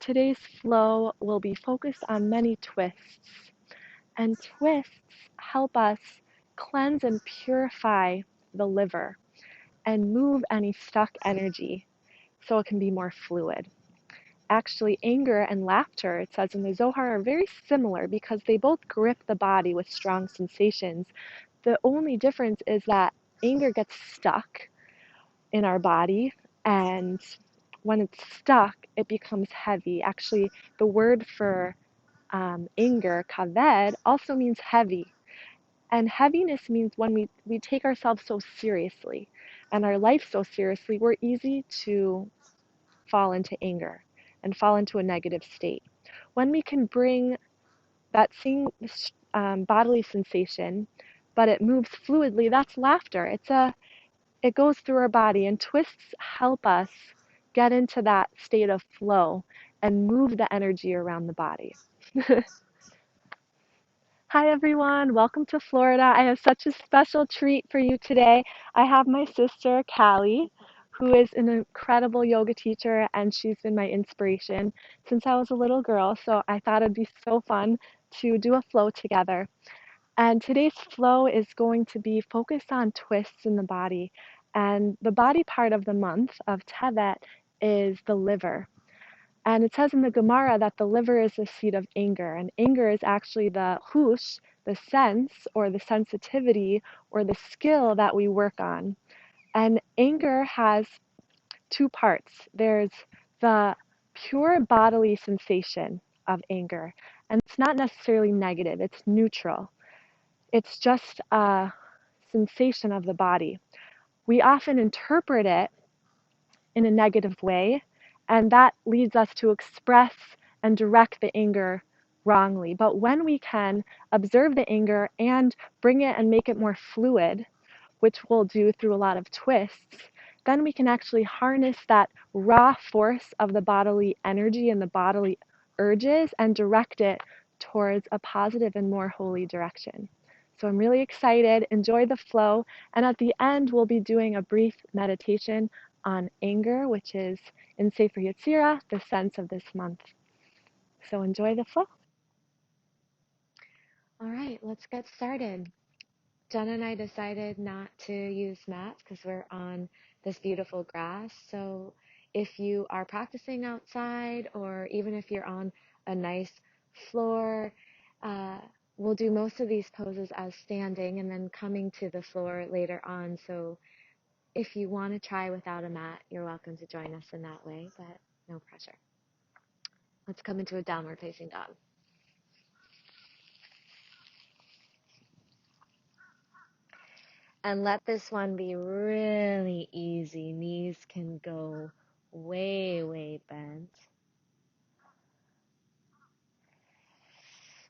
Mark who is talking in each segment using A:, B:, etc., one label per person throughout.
A: today's flow will be focused on many twists, and twists help us cleanse and purify the liver and move any stuck energy so it can be more fluid. Actually, anger and laughter, it says in the Zohar, are very similar because they both grip the body with strong sensations. The only difference is that anger gets stuck in our body, and when it's stuck, it becomes heavy. Actually, the word for anger, kaved, also means heavy. And heaviness means when we take ourselves so seriously and our life so seriously, we're easy to fall into anger and fall into a negative state. When we can bring that same bodily sensation, but it moves fluidly, that's laughter. It goes through our body, and twists help us get into that state of flow and move the energy around the body. Hi everyone, welcome to Florida. I have such a special treat for you today. I have my sister, Callie, who is an incredible yoga teacher, and she's been my inspiration since I was a little girl, so I thought it'd be so fun to do a flow together. And today's flow is going to be focused on twists in the body. And the body part of the month of Tevet is the liver. And it says in the Gemara that the liver is the seat of anger. And anger is actually the hush, the sense or the sensitivity or the skill that we work on. And anger has two parts. There's the pure bodily sensation of anger. And it's not necessarily negative, it's neutral. It's just a sensation of the body. We often interpret it in a negative way, and that leads us to express and direct the anger wrongly. But when we can observe the anger and bring it and make it more fluid, which we'll do through a lot of twists, then we can actually harness that raw force of the bodily energy and the bodily urges and direct it towards a positive and more holy direction. So I'm really excited. Enjoy the flow. And at the end, we'll be doing a brief meditation on anger, which is in Sefer Yetzirah, the sense of this month. So enjoy the flow. All right, let's get started. Jenna and I decided not to use mats because we're on this beautiful grass. So if you are practicing outside, or even if you're on a nice floor, we'll do most of these poses as standing and then coming to the floor later on. So if you want to try without a mat, you're welcome to join us in that way, but no pressure. Let's come into a downward facing dog. And let this one be really easy. Knees can go way, way bent.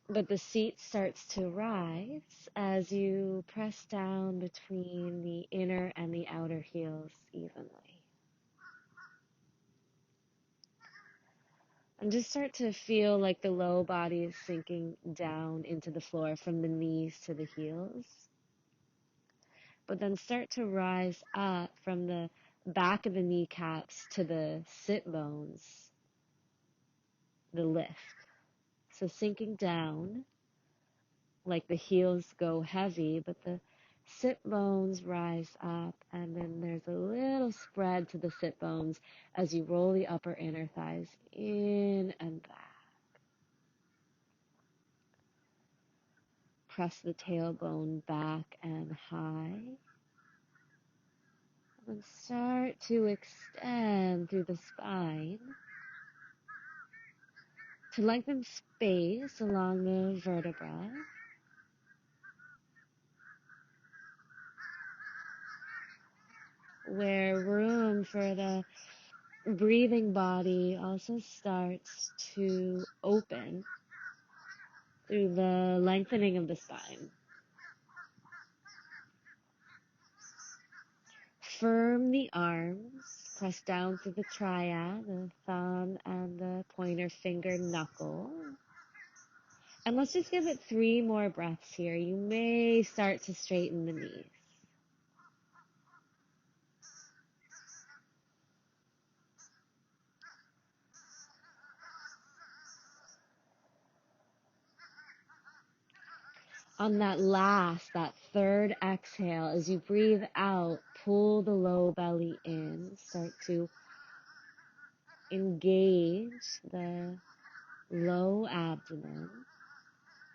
A: But the seat starts to rise as you press down between the inner and the outer heels evenly. And just start to feel like the low body is sinking down into the floor from the knees to the heels. But then start to rise up from the back of the kneecaps to the sit bones, the lift. So sinking down, like the heels go heavy, but the sit bones rise up, and then there's a little spread to the sit bones as you roll the upper inner thighs in and back. Press the tailbone back and high. And start to extend through the spine to lengthen space along the vertebra. Where room for the breathing body also starts to open through the lengthening of the spine. Firm the arms, press down through the triad, the thumb and the pointer finger knuckle. And let's just give it 3 more breaths here. You may start to straighten the knees.
B: On that third exhale, as you breathe out, pull the low belly in. Start to engage the low abdomen.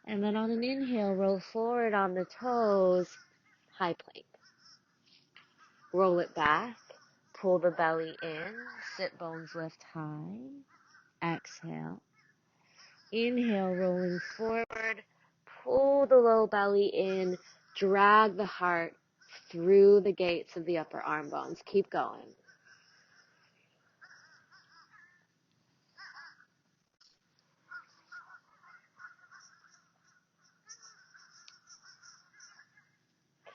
B: And then on an inhale, roll forward on the toes, high plank. Roll it back, pull the belly in, sit bones lift high. Exhale. Inhale, rolling forward, pull the low belly in, drag the heart through the gates of the upper arm bones. Keep going.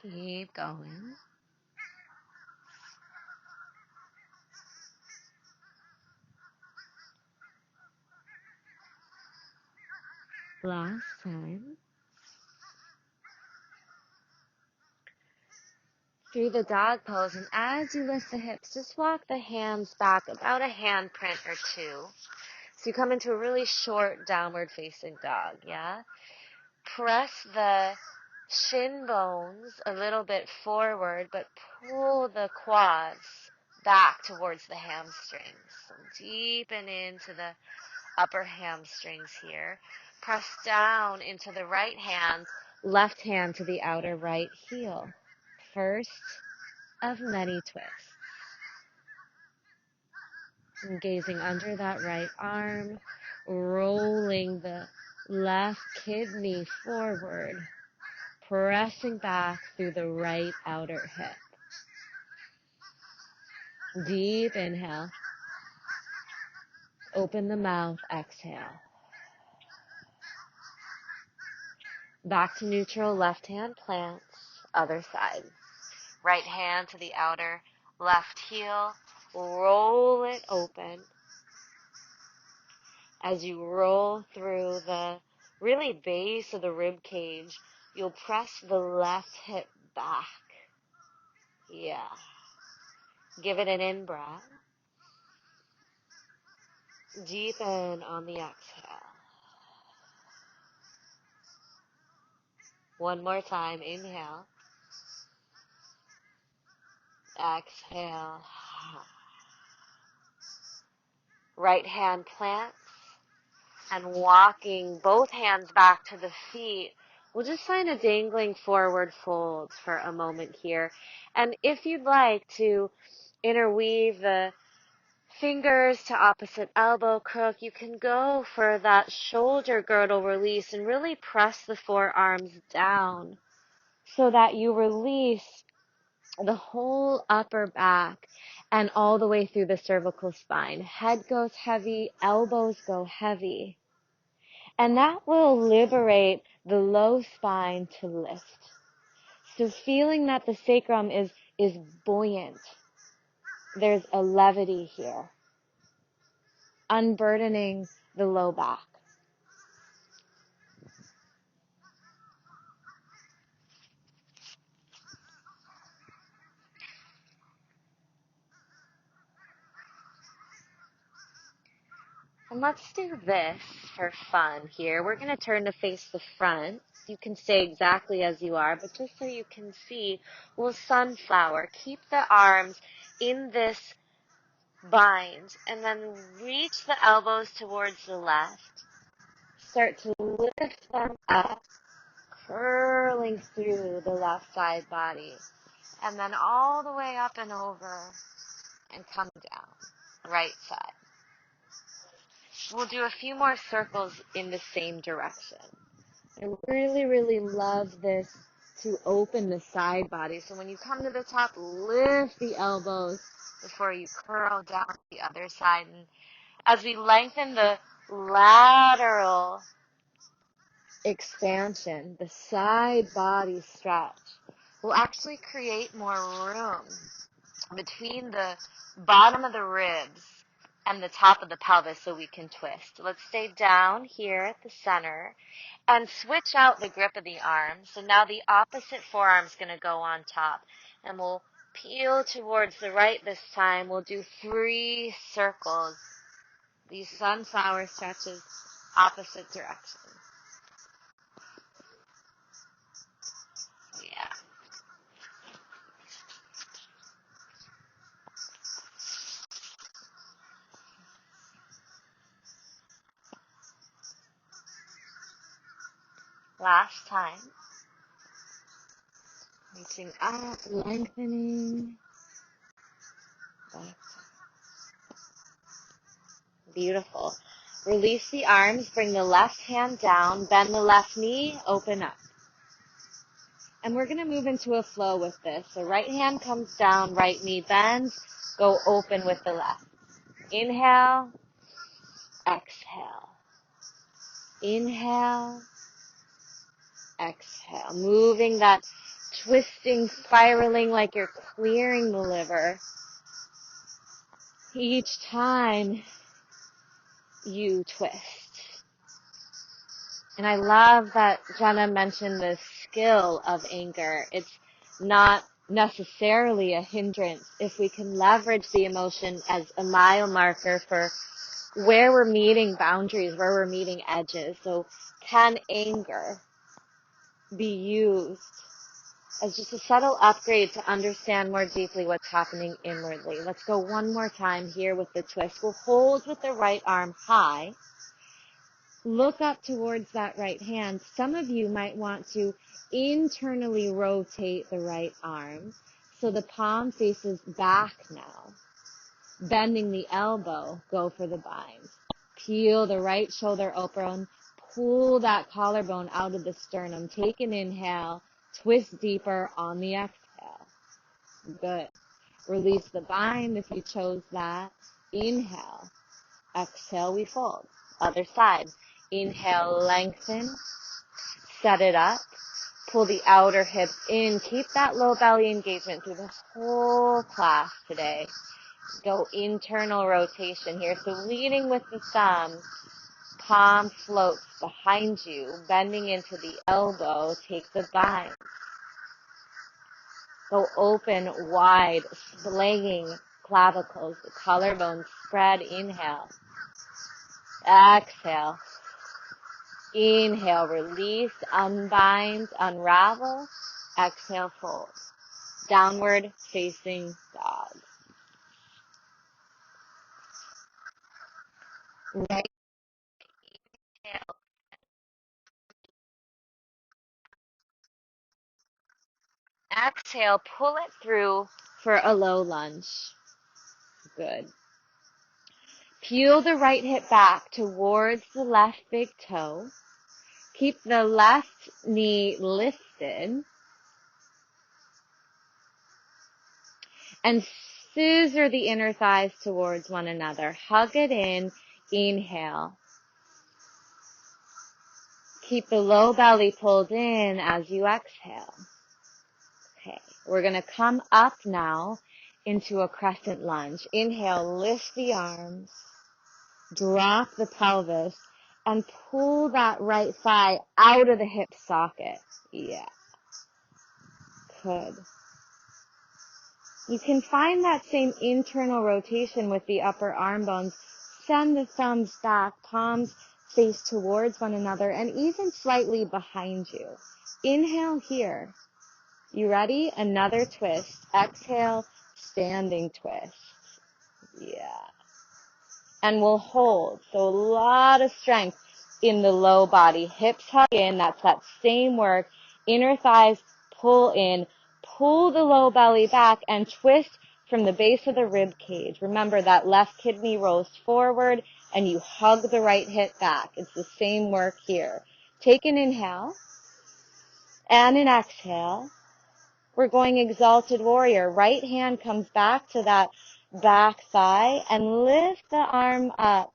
B: Keep going. Last time. Through the dog pose, and as you lift the hips, just walk the hands back about a handprint or two. So you come into a really short downward facing dog, yeah? Press the shin bones a little bit forward, but pull the quads back towards the hamstrings. So deepen into the upper hamstrings here. Press down into the right hand, left hand to the outer right heel. First of many twists. And gazing under that right arm, rolling the left kidney forward, pressing back through the right outer hip. Deep inhale. Open the mouth, exhale. Back to neutral, left hand plants, other side. Right hand to the outer left heel, roll it open. As you roll through the really base of the rib cage, you'll press the left hip back. Yeah. Give it an in-breath. Deepen on the exhale. One more time, inhale. Exhale. Right hand plants, and walking both hands back to the feet. We'll just find a dangling forward fold for a moment here. And if you'd like to interweave the fingers to opposite elbow crook, you can go for that shoulder girdle release and really press the forearms down so that you release the whole upper back and all the way through the cervical spine. Head goes heavy, elbows go heavy. And that will liberate the low spine to lift. So feeling that the sacrum is buoyant. There's a levity here. Unburdening the low back. And let's do this for fun here. We're going to turn to face the front. You can stay exactly as you are, but just so you can see, we'll sunflower. Keep the arms in this bind, and then reach the elbows towards the left. Start to lift them up, curling through the left side body, and then all the way up and over, and come down, right side. We'll do a few more circles in the same direction. I really, really love this to open the side body. So when you come to the top, lift the elbows before you curl down to the other side. And as we lengthen the lateral expansion, the side body stretch, we'll actually create more room between the bottom of the ribs and the top of the pelvis so we can twist. Let's stay down here at the center and switch out the grip of the arm. So now the opposite forearm's going to go on top, and we'll peel towards the right this time. We'll do 3 circles, these sunflower stretches, opposite direction. Last time. Reaching up, lengthening. Back. Beautiful. Release the arms, bring the left hand down, bend the left knee, open up. And we're going to move into a flow with this. So right hand comes down, right knee bends, go open with the left. Inhale, exhale. Inhale, exhale. Moving that twisting, spiraling like you're clearing the liver. Each time you twist. And I love that Jenna mentioned the skill of anger. It's not necessarily a hindrance if we can leverage the emotion as a mile marker for where we're meeting boundaries, where we're meeting edges. So can anger be used as just a subtle upgrade to understand more deeply what's happening inwardly? Let's go one more time here with the twist. We'll hold with the right arm high. Look up towards that right hand. Some of you might want to internally rotate the right arm so the palm faces back now. Bending the elbow, go for the bind. Peel the right shoulder open. Pull that collarbone out of the sternum. Take an inhale. Twist deeper on the exhale. Good. Release the bind if you chose that. Inhale. Exhale, we fold. Other side. Inhale, lengthen. Set it up. Pull the outer hips in. Keep that low belly engagement through the whole class today. Go internal rotation here. So leading with the thumb, palm floats behind you, bending into the elbow. Take the bind. Go open wide, splaying clavicles, the collarbones spread. Inhale. Exhale. Inhale, release, unbind, unravel. Exhale, fold. Downward facing dog. Right. Exhale, pull it through for a low lunge. Good. Peel the right hip back towards the left big toe. Keep the left knee lifted. And scissor the inner thighs towards one another. Hug it in. Inhale. Keep the low belly pulled in as you exhale. Okay, we're going to come up now into a crescent lunge. Inhale, lift the arms, drop the pelvis, and pull that right thigh out of the hip socket. Yeah, good. You can find that same internal rotation with the upper arm bones. Send the thumbs back, palms face towards one another, and even slightly behind you. Inhale here. You ready? Another twist. Exhale, standing twist. Yeah. And we'll hold. So a lot of strength in the low body. Hips hug in. That's that same work. Inner thighs pull in. Pull the low belly back and twist from the base of the rib cage. Remember that left kidney rolls forward and you hug the right hip back. It's the same work here. Take an inhale and an exhale. We're going exalted warrior. Right hand comes back to that back thigh and lift the arm up.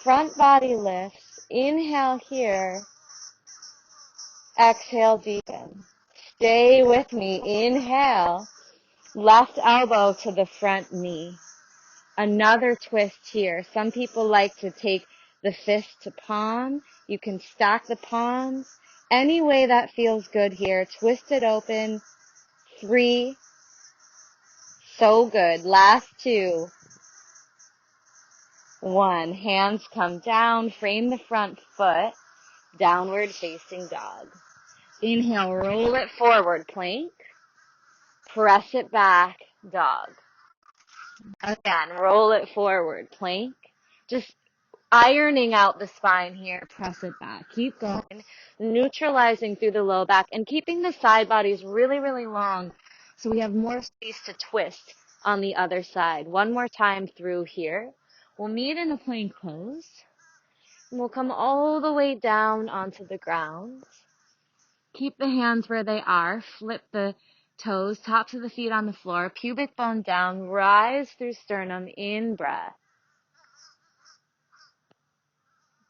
B: Front body lifts. Inhale here. Exhale, deepen. Stay with me. Inhale. Left elbow to the front knee. Another twist here. Some people like to take the fist to palm. You can stack the palms. Any way that feels good here. Twist it open. 3. So good. Last 2. 1. Hands come down. Frame the front foot. Downward facing dog. Inhale. Roll it forward. Plank. Press it back. Dog. Again. Roll it forward. Plank. Just ironing out the spine here. Press it back. Keep going. Neutralizing through the low back and keeping the side bodies really, really long so we have more space to twist on the other side. One more time through here. We'll meet in a plank pose. And we'll come all the way down onto the ground. Keep the hands where they are. Flip the toes, tops of the feet on the floor. Pubic bone down. Rise through sternum. In breath.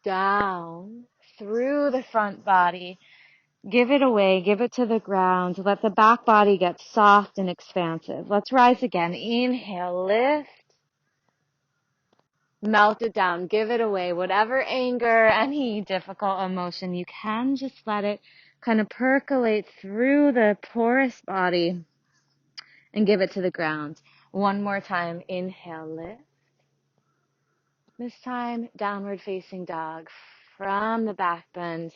B: Down through the front body. Give it away. Give it to the ground. Let the back body get soft and expansive. Let's rise again. Inhale. Lift. Melt it down. Give it away. Whatever anger, any difficult emotion, you can just let it kind of percolate through the porous body and give it to the ground. One more time. Inhale, lift. This time, downward facing dog. From the back bend,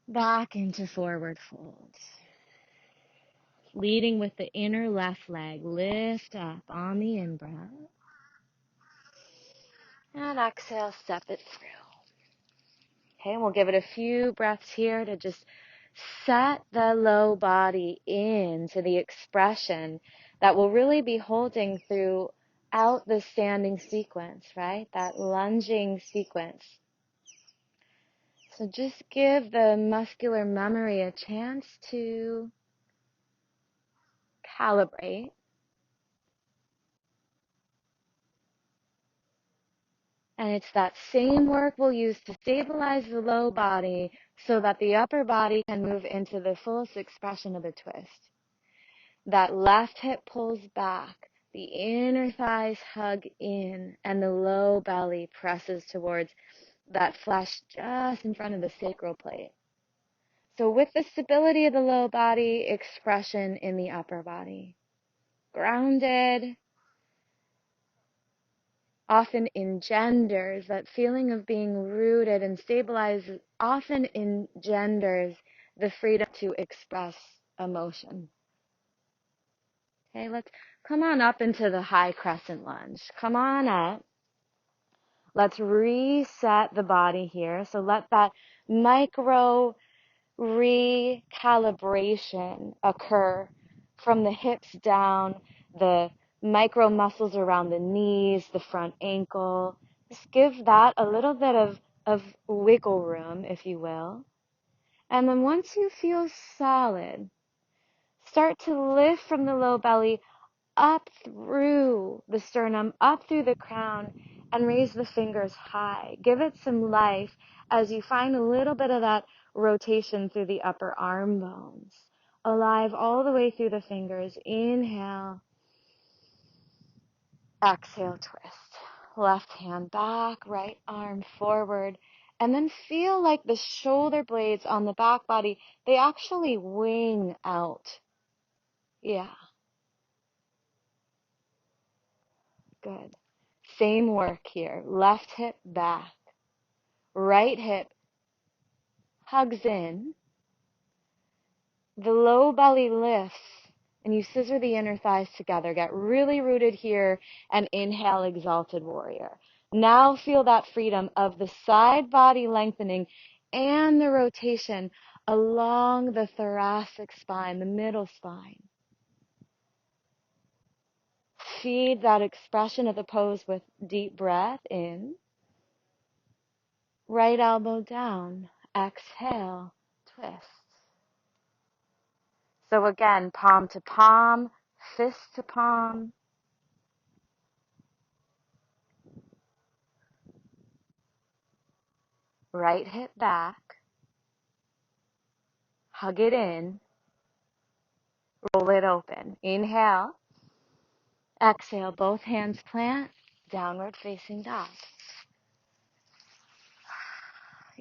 B: back into forward fold. Leading with the inner left leg. Lift up on the in-breath. And exhale, step it through. Okay, and we'll give it a few breaths here to just set the low body into the expression that we'll really be holding throughout the standing sequence, right? That lunging sequence. So just give the muscular memory a chance to calibrate. And it's that same work we'll use to stabilize the low body so that the upper body can move into the fullest expression of the twist. That left hip pulls back, the inner thighs hug in, and the low belly presses towards that flesh just in front of the sacral plate. So with the stability of the low body, expression in the upper body. Grounded, often engenders, that feeling of being rooted and stabilized often engenders the freedom to express emotion. Okay, let's come on up into the high crescent lunge. Come on up. Let's reset the body here. So let that micro recalibration occur from the hips down, the micro muscles around the knees, the front ankle. Just give that a little bit of wiggle room, if you will. And then once you feel solid, start to lift from the low belly up through the sternum, up through the crown, and raise the fingers high. Give it some life as you find a little bit of that rotation through the upper arm bones. Alive all the way through the fingers. Inhale. Exhale, twist. Left hand back, right arm forward. And then feel like the shoulder blades on the back body, they actually wing out. Yeah. Good. Same work here. Left hip back. Right hip hugs in. The low belly lifts. And you scissor the inner thighs together. Get really rooted here. And inhale, exalted warrior. Now feel that freedom of the side body lengthening and the rotation along the thoracic spine, the middle spine. Feed that expression of the pose with deep breath in. Right elbow down. Exhale, twist. So again, palm to palm, fist to palm. Right hip back. Hug it in. Roll it open. Inhale. Exhale, both hands plant. Downward facing dog.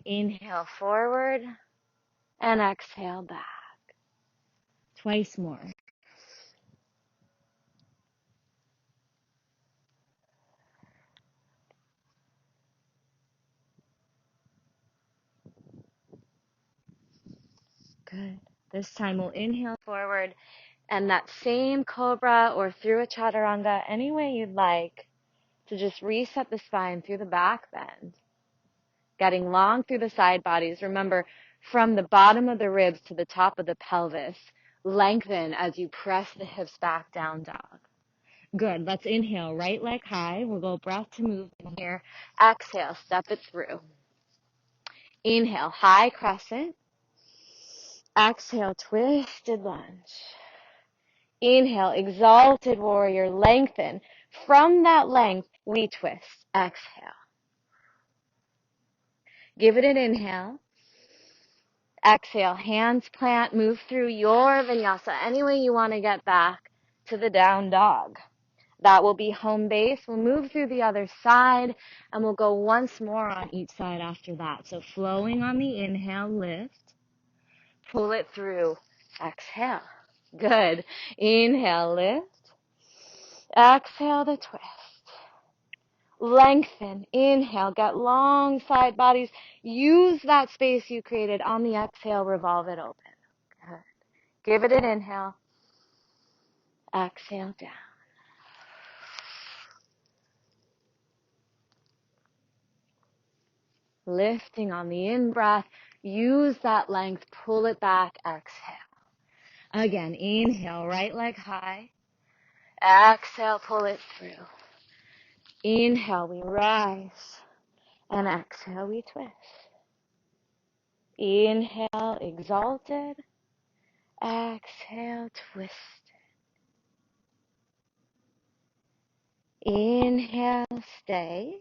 B: Inhale forward and exhale back. Twice more. Good. This time we'll inhale forward and that same cobra or through a chaturanga, any way you'd like. to just reset the spine through the back bend, getting long through the side bodies. Remember, from the bottom of the ribs to the top of the pelvis, lengthen as you press the hips back, down dog. Good. Let's inhale, right leg high. We'll go breath to move in here. Exhale, step it through. Inhale, high crescent. Exhale, twisted lunge. Inhale, exalted warrior, lengthen. From that length, we twist. Exhale. Give it an inhale. Exhale, hands plant, move through your vinyasa any way you want to get back to the down dog. That will be home base. We'll move through the other side, and we'll go once more on each side after that. So flowing on the inhale, lift. Pull it through. Exhale. Good. Inhale, lift. Exhale the twist. Lengthen. Inhale. Get long side bodies. Use that space you created on the exhale. Revolve it open. Good. Give it an inhale. Exhale down. Lifting on the in-breath. Use that length. Pull it back. Exhale. Again, inhale, right leg high. Exhale, pull it through. Inhale, we rise. And exhale, we twist. Inhale, exalted. Exhale, twist. Inhale, stay.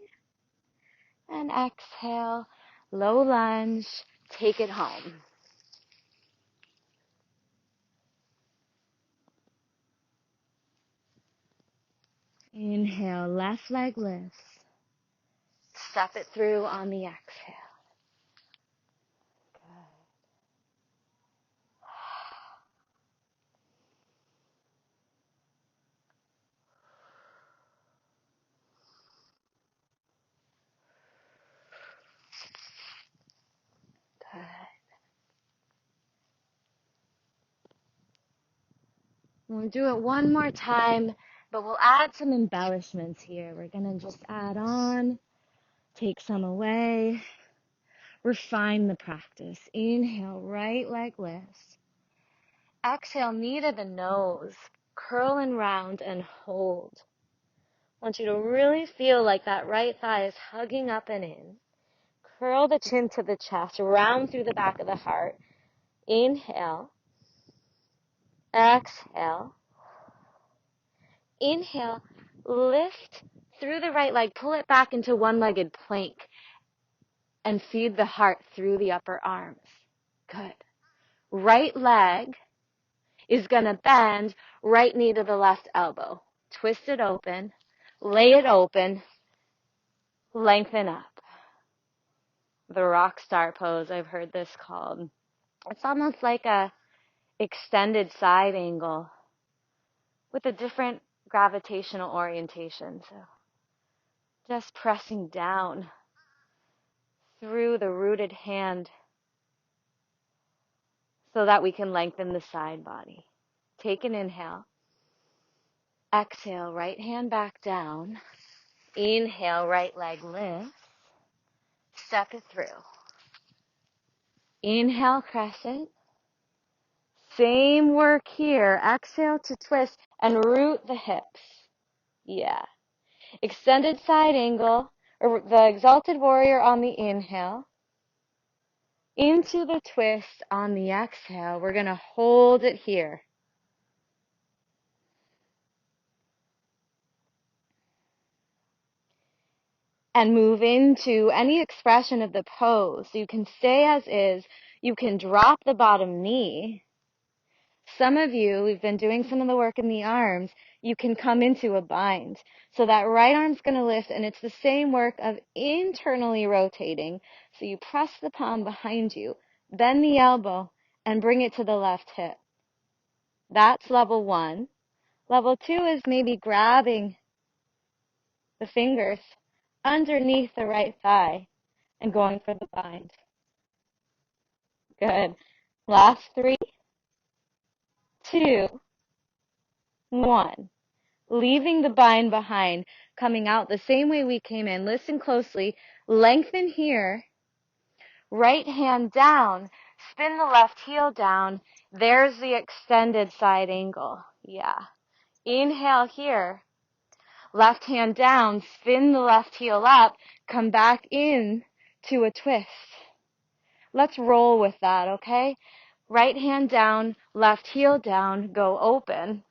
B: And exhale, low lunge, take it home. Inhale, left leg lifts. Step it through on the exhale. Good. We'll do it one more time, but we'll add some embellishments here. We're going to just add on, take some away, refine the practice. Inhale, right leg lifts. Exhale, knee to the nose, curl and round and hold. I want you to really feel like that right thigh is hugging up and in. Curl the chin to the chest, round through the back of the heart. Inhale. Exhale. Inhale. Lift through the right leg. Pull it back into one-legged plank. And feed the heart through the upper arms. Good. Right leg is going to bend, right knee to the left elbow. Twist it open. Lay it open. Lengthen up. The rock star pose, I've heard this called. It's almost like a extended side angle with a different gravitational orientation. So just pressing down through the rooted hand so that we can lengthen the side body. Take an inhale. Exhale, right hand back down. Inhale, right leg lifts. Step it through. Inhale, crescent. Same work here. Exhale to twist and root the hips. Yeah. Extended side angle, or the exalted warrior on the inhale. Into the twist on the exhale. We're going to hold it here. And move into any expression of the pose. So you can stay as is. You can drop the bottom knee. Some of you, we've been doing some of the work in the arms, you can come into a bind. So that right arm's going to lift, and it's the same work of internally rotating. So you press the palm behind you, bend the elbow, and bring it to the left hip. That's level 1. Level 2 is maybe grabbing the fingers underneath the right thigh and going for the bind. Good. Last 3, 2, 1. leaving the bind behind, coming out the same way we came in. Listen closely. Lengthen here. Right hand down. Spin the left heel down. There's the extended side angle. Yeah. Inhale here. Left hand down. Spin the left heel up. Come back in to a twist. Let's roll with that, okay? Right hand down. Left heel down. Go open.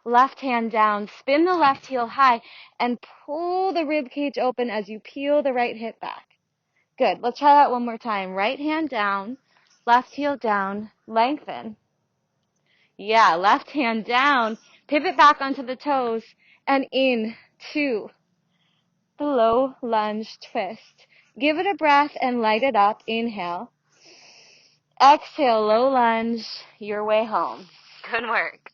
B: Left hand down, spin the left heel high, and pull the rib cage open as you peel the right hip back. Good. Let's try that one more time. Right hand down, left heel down, lengthen. Yeah, left hand down, pivot back onto the toes, and in, 2. The low lunge twist. Give it a breath and light it up. Inhale. Exhale, low lunge, your way home. Good work.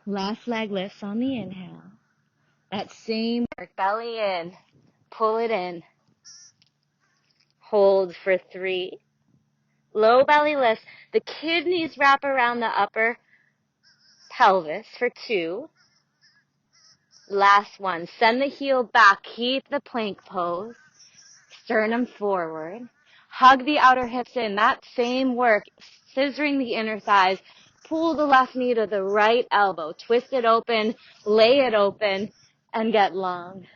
B: Last leg lifts on the inhale. That same work, belly in, pull it in. Hold for 3. Low belly lift. The kidneys wrap around the upper pelvis for 2. Last one. Send the heel back. Keep the plank pose. Sternum forward. Hug the outer hips in. That same work, scissoring the inner thighs. Pull the left knee to the right elbow. Twist it open, lay it open, and get long.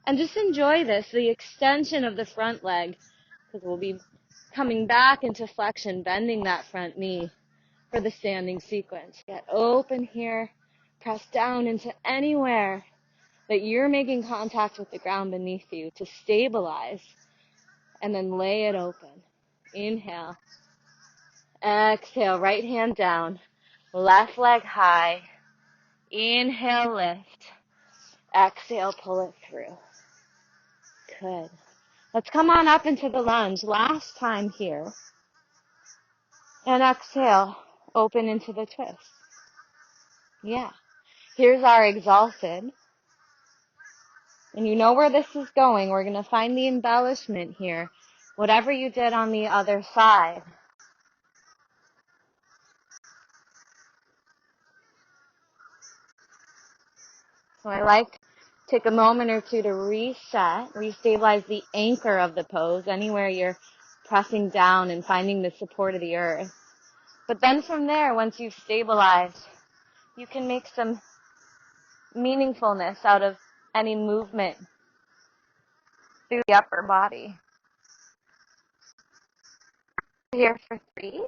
B: And just enjoy this, the extension of the front leg, because we'll be coming back into flexion, bending that front knee for the standing sequence. Get open here, press down into anywhere that you're making contact with the ground beneath you to stabilize, and then lay it open. Inhale. Exhale, right hand down, left leg high. Inhale, lift. Exhale, pull it through. Good. Let's come on up into the lunge. Last time here. And exhale, open into the twist. Yeah. Here's our exalted. And you know where this is going. We're going to find the embellishment here. Whatever you did on the other side. So I like to take a moment or two to reset, restabilize the anchor of the pose, anywhere you're pressing down and finding the support of the earth. But then from there, once you've stabilized, you can make some meaningfulness out of any movement through the upper body. Here for 3,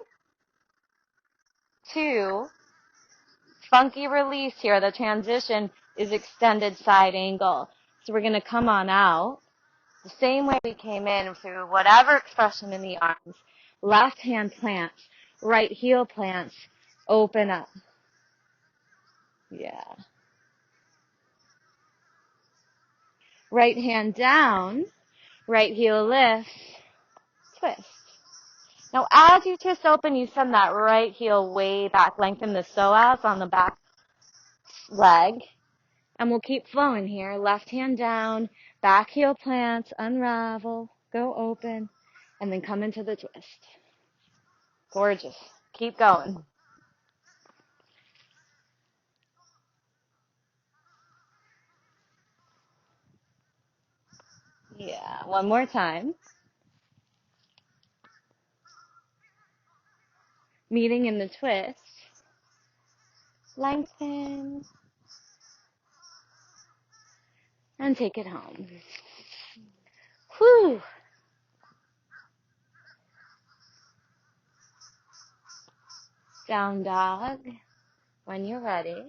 B: 2, funky release here. The transition is extended side angle. So we're going to come on out the same way we came in through whatever expression in the arms. Left hand plants, right heel plants, open up. Yeah. Right hand down, right heel lifts, twist. Now as you twist open, you send that right heel way back, lengthen the psoas on the back leg, and we'll keep flowing here. Left hand down, back heel plants, unravel, go open, and then come into the twist. Gorgeous. Keep going. Yeah, one more time. Meeting in the twist. Lengthen. And take it home. Whew. Down dog when you're ready.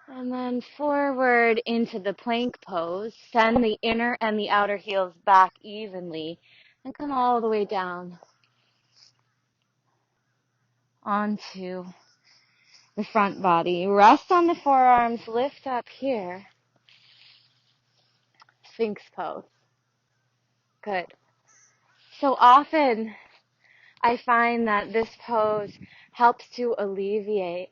B: And then forward into the plank pose. Send the inner and the outer heels back evenly. And come all the way down onto the front body. Rest on the forearms. Lift up here. Sphinx Pose. Good. So often I find that this pose helps to alleviate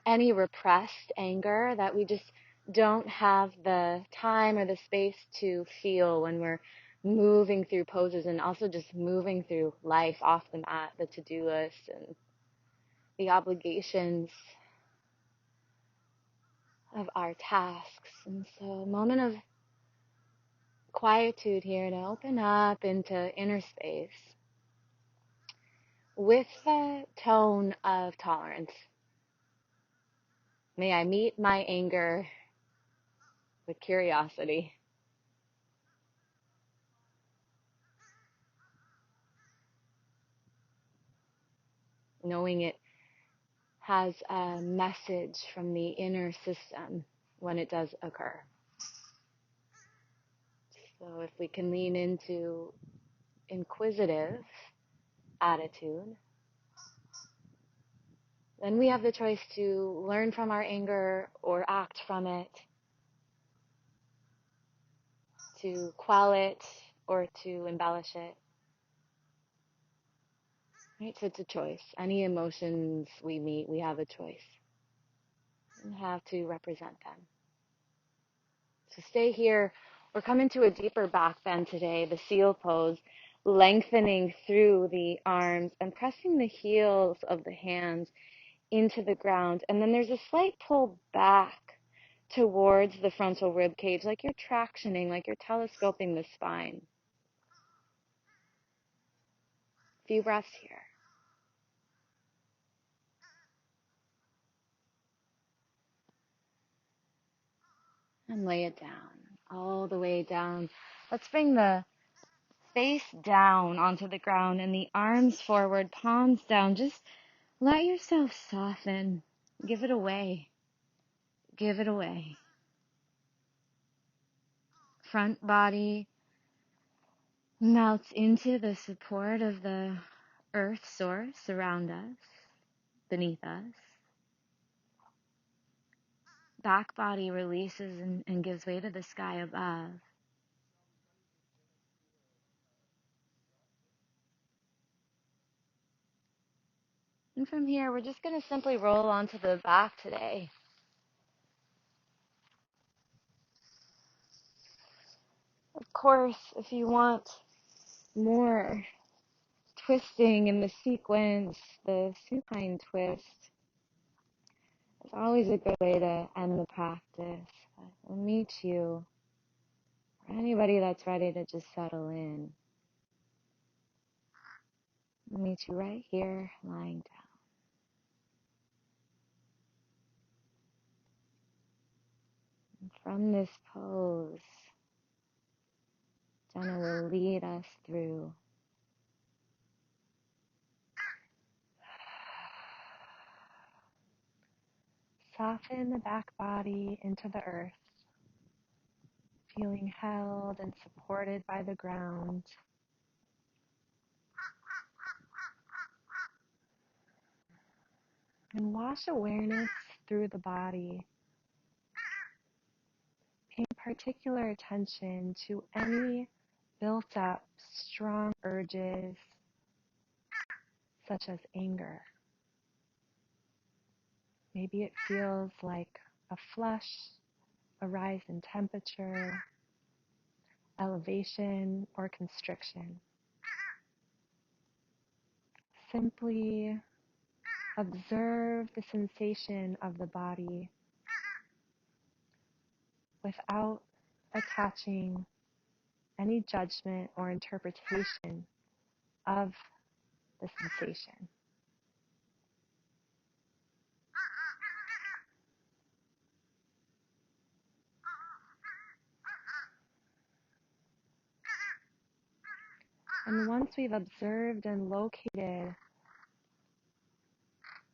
B: any repressed anger that we just don't have the time or the space to feel when we're moving through poses and also just moving through life off the mat, the to-do list and the obligations of our tasks. And so a moment of quietude here to open up into inner space with the tone of tolerance. May I meet my anger with curiosity. Knowing it has a message from the inner system when it does occur. So if we can lean into inquisitive attitude, then we have the choice to learn from our anger or act from it, to quell it or to embellish it. Right? So it's a choice. Any emotions we meet, we have a choice and have to represent them. So stay here. We're coming to a deeper back bend today, the seal pose, lengthening through the arms and pressing the heels of the hands into the ground. And then there's a slight pull back towards the frontal rib cage, like you're tractioning, like you're telescoping the spine. Few breaths here. And lay it down, all the way down. Let's bring the face down onto the ground and the arms forward, palms down. Just let yourself soften. Give it away. Give it away. Front body melts into the support of the earth source around us, beneath us. Back body releases and gives way to the sky above. And from here, we're just going to simply roll onto the back today. Of course, if you want more twisting in the sequence, the supine twist is always a good way to end the practice. I'll meet you, or anybody that's ready to just settle in. I'll meet you right here, lying down. And from this pose, Jenna will lead us through soften the back body into the earth, feeling held and supported by the ground. And wash awareness through the body, paying particular attention to any built up strong urges such as anger. Maybe it feels like a flush, a rise in temperature, elevation, or constriction. Simply observe the sensation of the body without attaching any judgment or interpretation of the sensation. And once we've observed and located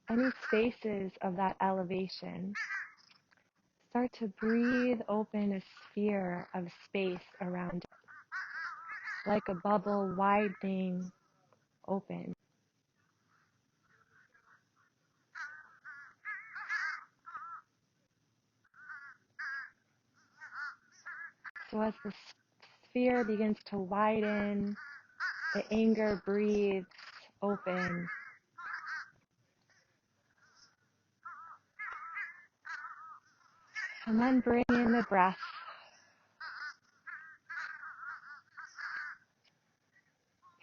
B: any spaces of that elevation, start to breathe open a sphere of space around it, like a bubble widening open. So as the sphere begins to widen, the anger breathes open.
A: And then bring in the breath.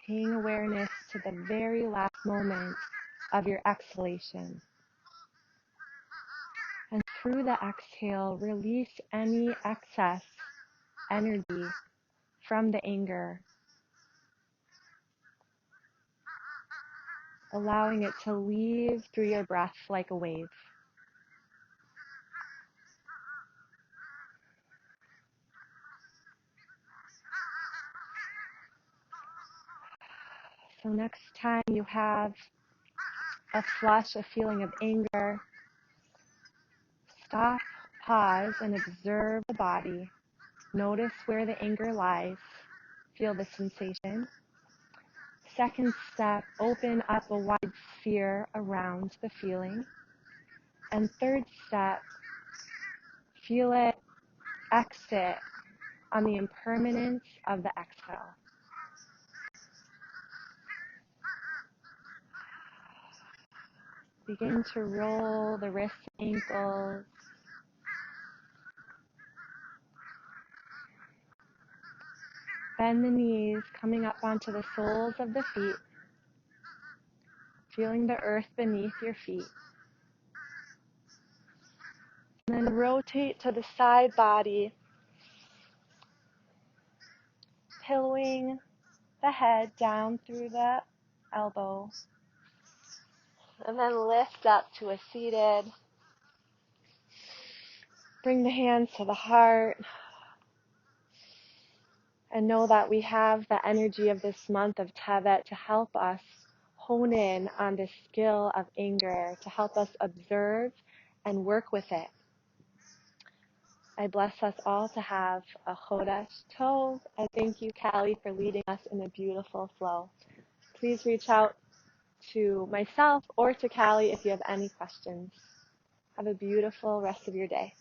A: Paying awareness to the very last moment of your exhalation. And through the exhale, release any excess energy from the anger, allowing it to leave through your breath like a wave. So next time you have a flush, a feeling of anger, stop, pause, and observe the body. Notice where the anger lies. Feel the sensation. Second step, open up a wide sphere around the feeling. And third step, feel it exit on the impermanence of the exhale. Begin to roll the wrists and ankles. Bend the knees, coming up onto the soles of the feet. Feeling the earth beneath your feet. And then rotate to the side body, pillowing the head down through the elbow. And then lift up to a seated. Bring the hands to the heart. And know that we have the energy of this month of Tevet to help us hone in on this skill of anger, to help us observe and work with it. I bless us all to have a Chodesh Tov. I thank you, Callie, for leading us in a beautiful flow. Please reach out to myself or to Callie if you have any questions. Have a beautiful rest of your day.